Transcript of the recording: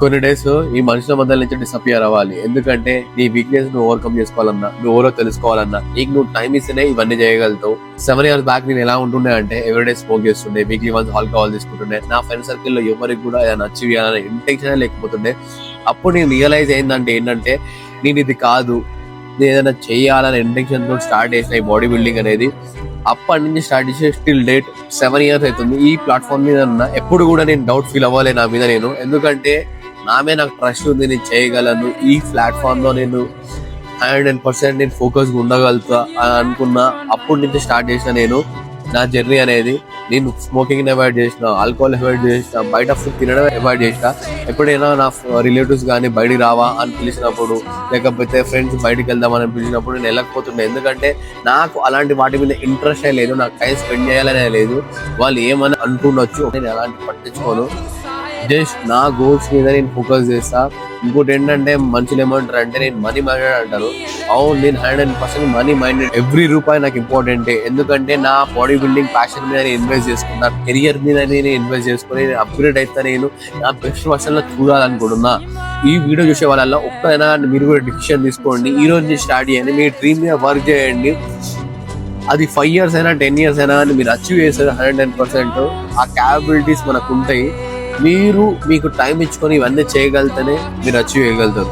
కొన్ని డేస్ ఈ మనుషుల మధ్య నుంచి డిసపియర్ అవ్వాలి. ఎందుకంటే నీ వీక్నెస్ నువ్వు ఓవర్కమ్ చేసుకోవాలన్నా, నువ్వు ఎవరో తెలుసుకోవాలన్నా, నీకు నువ్వు టైం ఇస్తేనే ఇవన్నీ చేయగలుగుతావు. 7 years బ్యాక్ నేను ఎలా ఉంటుండే అంటే ఎవ్రీడే స్మోక్ చేస్తుండే, వీక్లీ వన్స్ ఆల్కహాల్ తీసుకుంటుండే. నా ఫ్రెండ్ సర్కిల్ లో ఎవరికి కూడా ఏదైనా అచీవ్ చేయాలని ఇంటెన్షన్ లేకపోతుండే. అప్పుడు నేను రియలైజ్ ఏంటంటే నేను ఇది కాదు, నేను ఏదైనా చేయాలని ఇంటెన్షన్ తో స్టార్ట్ చేసిన ఈ బాడీ బిల్డింగ్ అనేది. అప్పటి నుంచి స్టార్ట్ చేసి స్టిల్ డేట్ 7 years అవుతుంది. ఈ ప్లాట్ఫామ్ మీద ఉన్నా ఎప్పుడు కూడా నేను డౌట్ ఫీల్ అవ్వాలి నా మీద నేను. ఎందుకంటే నాకు ట్రస్ట్ ఉంది, నేను చేయగలను. ఈ ప్లాట్ఫామ్ లో నేను 100% నేను ఫోకస్ ఉండగలుగుతా అని అనుకున్నా. అప్పటి నుంచి స్టార్ట్ చేసిన నేను నా జర్నీ అనేది. నేను స్మోకింగ్ అవాయిడ్ చేసిన, ఆల్కహాల్ అవాయిడ్ చేసిన, బయట ఫుడ్ తినడం అవాయిడ్ చేసిన. ఎప్పుడైనా నా రిలేటివ్స్ కానీ బయటికి రావా అని పిలిచినప్పుడు, లేకపోతే ఫ్రెండ్స్ బయటికి వెళ్దామని పిలిచినప్పుడు నేను వెళ్ళకపోతుండే. ఎందుకంటే నాకు అలాంటి వాటి మీద ఇంట్రెస్ట్ లేదు, నాకు టైం స్పెండ్ చేయాలనే లేదు. వాళ్ళు ఏమని అంటుండొచ్చు, నేను అలాంటి పట్టించుకోను. జస్ట్ నా గోల్స్ మీద నేను ఫోకస్ చేస్తా. ఇంకోటి ఏంటంటే మనుషులు ఏమంటారు అంటే నేను మనీ మైండెడ్ అంటారు. అవును, నేను 100% మనీ మైండెడ్. ఎవ్రీ రూపాయి నాకు ఇంపార్టెంటే. ఎందుకంటే నా బాడీ బిల్డింగ్ ప్యాషన్ మీద నేను ఇన్వెస్ట్ చేసుకున్నా, కెరియర్ మీద నేను ఇన్వెస్ట్ చేసుకుని నేను అప్గ్రేడ్ అయితే నేను నా బెస్ట్ వర్షన్ లో చూడాలనుకుంటున్నా. ఈ వీడియో చూసే వాళ్ళ ఒక్కైనా మీరు కూడా డిసిషన్ తీసుకోండి. ఈ రోజు నుంచి స్టార్ట్ చేయండి, మీ డ్రీమ్ మీద వర్క్ చేయండి. అది 5 years అయినా 10 years అయినా మీరు అచీవ్ చేస్తారు 110%. ఆ క్యాపబిలిటీస్ మనకు ఉంటాయి. మీకు టైం ఇచ్చుకొని ఇవన్నీ చేయగలిగితేనే మీరు అచీవ్ చేయగలుగుతారు.